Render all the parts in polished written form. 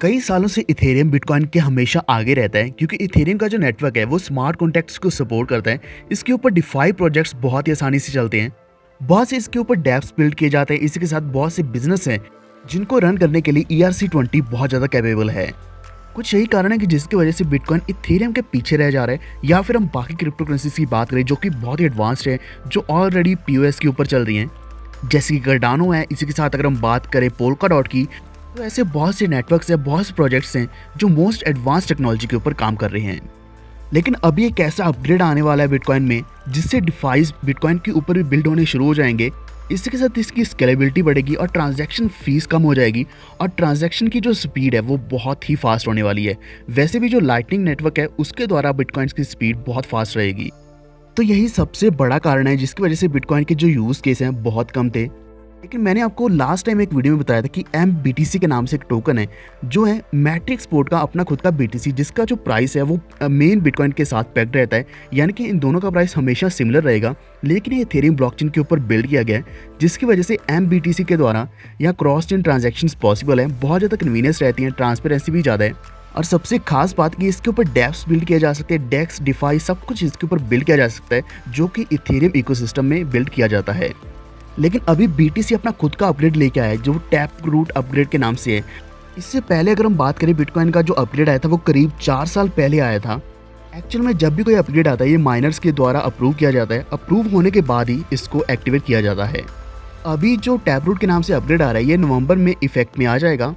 कई सालों से इथेरियम बिटकॉइन के हमेशा आगे रहता है क्योंकि इथेरियम का जो नेटवर्क है वो स्मार्ट कॉन्ट्रैक्ट्स को सपोर्ट करता है। इसके ऊपर डिफाई प्रोजेक्ट्स बहुत ही आसानी से चलते हैं। बहुत से इसके ऊपर डैप्स बिल्ड किए जाते हैं। इसी के साथ बहुत से बिजनेस हैं जिनको रन करने के लिए ERC-20 बहुत ज़्यादा कैपेबल है। कुछ यही कारण है कि जिसकी वजह से बिटकॉइन इथेरियम के पीछे रह जा रहा है। या फिर हम बाकी क्रिप्टो करेंसीज की बात करें जो कि बहुत ही एडवांस्ड है, जो ऑलरेडी POS के ऊपर चल रही हैं, जैसे कि कार्डानो है। इसी के साथ अगर हम बात करें पोल्काडॉट की, तो ऐसे बहुत से नेटवर्क्स हैं, बहुत से प्रोजेक्ट्स हैं जो मोस्ट एडवांस टेक्नोलॉजी के ऊपर काम कर रहे हैं। लेकिन अभी एक ऐसा अपग्रेड आने वाला है बिटकॉइन में जिससे डिफाइस बिटकॉइन के ऊपर भी बिल्ड होने शुरू हो जाएंगे। इसी के साथ इसकी स्केलेबिलिटी बढ़ेगी और ट्रांजैक्शन फीस कम हो जाएगी और ट्रांजैक्शन की जो स्पीड है वो बहुत ही फास्ट होने वाली है। वैसे भी जो लाइटनिंग नेटवर्क है उसके द्वारा बिटकॉइन की स्पीड बहुत फास्ट रहेगी। तो यही सबसे बड़ा कारण है जिसकी वजह से बिटकॉइन के जो यूज़ केस हैं बहुत कम थे। लेकिन मैंने आपको लास्ट टाइम एक वीडियो में बताया था कि MBTC के नाम से एक टोकन है जो है मैट्रिक्स पोर्ट का अपना खुद का BTC, जिसका जो प्राइस है वो मेन बिटकॉइन के साथ पैक्ड रहता है। यानी कि इन दोनों का प्राइस हमेशा सिमिलर रहेगा। लेकिन ये इथेरियम ब्लॉकचेन के ऊपर बिल्ड किया गया है जिसकी वजह से MBTC के द्वारा यहाँ क्रॉस चेन ट्रांजेक्शन पॉसिबल है। बहुत ज़्यादा कन्वीनियंस रहती है, ट्रांसपेरेंसी भी ज़्यादा है और सबसे खास बात कि इसके ऊपर डेप्स बिल्ड किया जा सकते हैं। डेक्स, डिफाई सब कुछ इसके ऊपर बिल्ड किया जा सकता है जो कि इथेरियम इकोसिस्टम में बिल्ड किया जाता है। लेकिन अभी BTC अपना खुद का अपग्रेड लेके आया है जो टैप रूट अपग्रेड के नाम से है। इससे पहले अगर हम बात करें बिटकॉइन का जो अपग्रेड आया था वो करीब 4 साल पहले आया था। एक्चुअल में जब भी कोई अपग्रेड आता है ये माइनर्स के द्वारा अप्रूव किया जाता है। अप्रूव होने के बाद ही इसको एक्टिवेट किया जाता है। अभी जो टैप रूट के नाम से अपग्रेड आ रहा है ये नवंबर में इफेक्ट में आ जाएगा,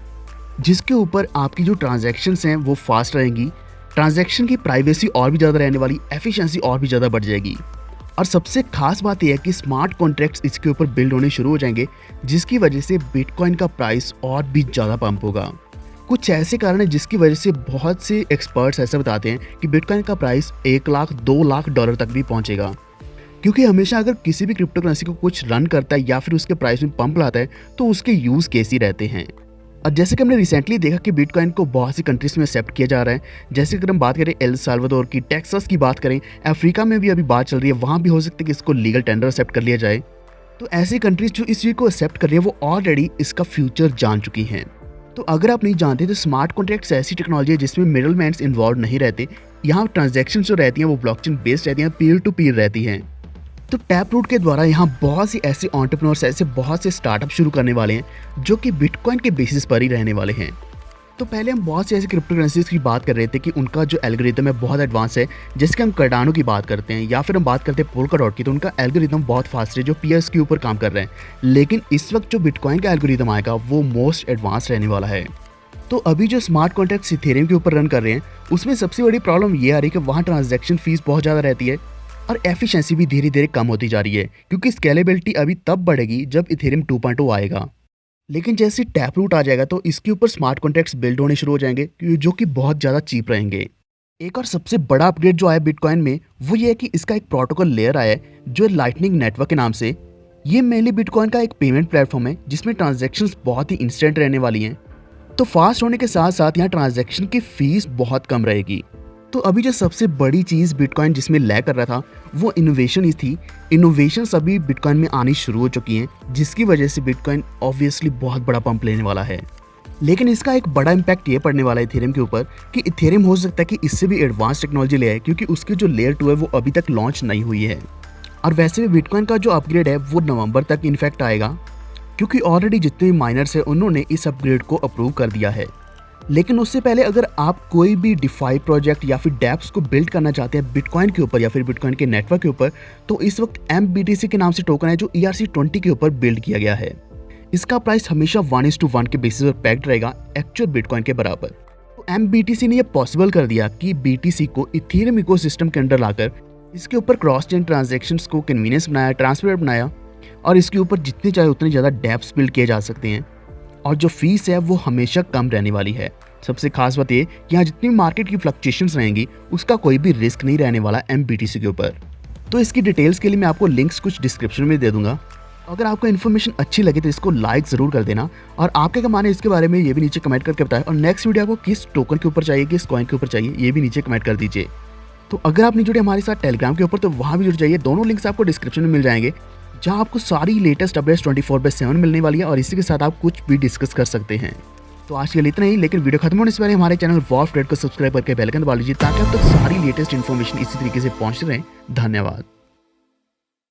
जिसके ऊपर आपकी जो ट्रांजैक्शंस हैं वो फास्ट रहेंगी, ट्रांजैक्शन की प्राइवेसी और भी ज़्यादा रहने वाली, एफिशिएंसी और भी ज़्यादा बढ़ जाएगी। और सबसे खास बात यह है कि स्मार्ट कॉन्ट्रैक्ट्स इसके ऊपर बिल्ड होने शुरू हो जाएंगे जिसकी वजह से बिटकॉइन का प्राइस और भी ज़्यादा पंप होगा। कुछ ऐसे कारण हैं जिसकी वजह से बहुत से एक्सपर्ट्स ऐसा बताते हैं कि बिटकॉइन का प्राइस 1 लाख 2 लाख डॉलर तक भी पहुंचेगा। क्योंकि हमेशा अगर किसी भी क्रिप्टो करेंसी को कुछ रन करता है या फिर उसके प्राइस में पंप लाता है तो उसके यूज़ केस ही रहते हैं। और जैसे कि हमने रिसेंटली देखा कि बिटकॉइन को बहुत सी कंट्रीज में एक्सेप्ट किया जा रहा है। जैसे अगर हम बात करें एल साल्वाडोर की, टेक्सास की बात करें, अफ्रीका में भी अभी बात चल रही है, वहाँ भी हो सकता है कि इसको लीगल टेंडर एक्सेप्ट कर लिया जाए। तो ऐसी कंट्रीज जो इस चीज़ को एक्सेप्ट कर रही है वो ऑलरेडी इसका फ्यूचर जान चुकी हैं। तो अगर आप नहीं जानते तो स्मार्ट कॉन्ट्रैक्ट्स ऐसी टेक्नोलॉजी है जिसमें मिडलमैन्स इन्वॉल्व नहीं रहते। यहाँ ट्रांजेक्शन जो रहती हैं वो ब्लॉकचेन बेस्ड रहती हैं, पीयर टू पीयर रहती हैं। तो टैप रूट के द्वारा यहाँ बहुत सी ऐसे एंटरप्रेन्योर्स, ऐसे बहुत से स्टार्टअप शुरू करने वाले हैं जो कि बिटकॉइन के बेसिस पर ही रहने वाले हैं। तो पहले हम बहुत सी ऐसी क्रिप्टो करेंसीज की बात कर रहे थे कि उनका जो एल्गोरिथम है बहुत एडवांस है। जैसे कि हम कार्डानो की बात करते हैं या फिर हम बात करते हैं पोल्काडॉट की, तो उनका एल्गोरिथम बहुत फास्ट है जो पीयर्स के ऊपर काम कर रहे हैं। लेकिन इस वक्त जो बिटकॉइन का एल्गोरिथम आएगा वो मोस्ट एडवांस रहने वाला है। तो अभी जो स्मार्ट कॉन्ट्रैक्ट्स इथेरियम के ऊपर रन कर रहे हैं उसमें सबसे बड़ी प्रॉब्लम ये आ रही है कि वहाँ ट्रांजैक्शन फीस बहुत ज़्यादा रहती है और एफिशिएंसी भी धीरे धीरे कम होती जा रही है। क्योंकि स्केलेबिलिटी अभी तब बढ़ेगी जब इथेरियम 2.0 आएगा। लेकिन जैसे टैप रूट आ जाएगा तो इसके ऊपर स्मार्ट कॉन्ट्रैक्ट्स बिल्ड होने शुरू हो जाएंगे जो कि बहुत ज़्यादा चीप रहेंगे। एक और सबसे बड़ा अपग्रेड जो आया बिटकॉइन में वो ये है कि इसका एक प्रोटोकॉल लेयर आया है जो लाइटनिंग नेटवर्क के नाम से। ये मेनली बिटकॉइन का एक पेमेंट प्लेटफॉर्म है जिसमें ट्रांजेक्शन्स बहुत ही इंस्टेंट रहने वाली हैं। तो फास्ट होने के साथ साथ यहाँ ट्रांजैक्शन की फीस बहुत कम रहेगी। तो अभी जो सबसे बड़ी चीज़ बिटकॉइन जिसमें लैग कर रहा था वो इनोवेशन ही थी। इनोवेशंस अभी बिटकॉइन में आनी शुरू हो चुकी हैं जिसकी वजह से बिटकॉइन ऑब्वियसली बहुत बड़ा पंप लेने वाला है। लेकिन इसका एक बड़ा इम्पैक्ट ये पड़ने वाला है इथेरियम के ऊपर कि इथेरियम हो सकता है कि इससे भी एडवांस टेक्नोलॉजी ले आए, क्योंकि उसकी जो लेयर 2 है वो अभी तक लॉन्च नहीं हुई है। और वैसे भी बिटकॉइन का जो अपग्रेड है वो नवंबर तक इनफैक्ट आएगा, क्योंकि ऑलरेडी जितने भी माइनर्स हैं उन्होंने इस अपग्रेड को अप्रूव कर दिया है। लेकिन उससे पहले अगर आप कोई भी डिफाई प्रोजेक्ट या फिर डैप्स को बिल्ड करना चाहते हैं बिटकॉइन के ऊपर या फिर बिटकॉइन के नेटवर्क के ऊपर, तो इस वक्त MBTC के नाम से टोकन है जो ERC-20 के ऊपर बिल्ड किया गया है। इसका प्राइस हमेशा 1:1 के बेसिस पर पैक्ड रहेगा एक्चुअल बिटकॉइन के बराबर। तो MBTC ने यह पॉसिबल कर दिया कि BTC को इथेरियम इकोसिस्टम के अंडर लाकर इसके ऊपर क्रॉस चेन ट्रांजेक्शन्स को कन्वीनियंस बनाया, ट्रांसपेरेंट बनाया और इसके ऊपर जितने चाहे उतने ज़्यादा डैप्स बिल्ड किए जा सकते हैं। और जो फीस है वो हमेशा कम रहने वाली है। सबसे खास बात ये कि यहाँ जितनी मार्केट की फ्लक्चुएशंस रहेंगी उसका कोई भी रिस्क नहीं रहने वाला MBTC के ऊपर। तो इसकी डिटेल्स के लिए मैं आपको लिंक्स कुछ डिस्क्रिप्शन में दे दूंगा। अगर आपको इन्फॉर्मेशन अच्छी लगे तो इसको लाइक ज़रूर कर देना और आपके क्या माने इसके बारे में ये भी नीचे कमेंट करके बताएं। और नेक्स्ट वीडियो आपको किस टोकन के ऊपर चाहिए, किस कॉइन के ऊपर चाहिए, ये भी नीचे कमेंट कर दीजिए। तो अगर आप नहीं जुड़े हमारे साथ टेलीग्राम के ऊपर तो वहाँ भी जुड़ जाइए। दोनों लिंक्स आपको डिस्क्रिप्शन में मिल जाएंगे, जहाँ आपको सारी लेटेस्ट अपडेट्स 24/7 मिलने वाली है और इसी के साथ आप कुछ भी डिस्कस कर सकते हैं। तो आज के लिए इतना ही, लेकिन वीडियो खत्म होने से पहले हमारे चैनल वॉर ट्रेड को सब्सक्राइब करके बेल आइकन दबा लीजिए ताकि अब तक सारी लेटेस्ट इन्फॉर्मेशन इसी तरीके से पहुंचते रहें। धन्यवाद।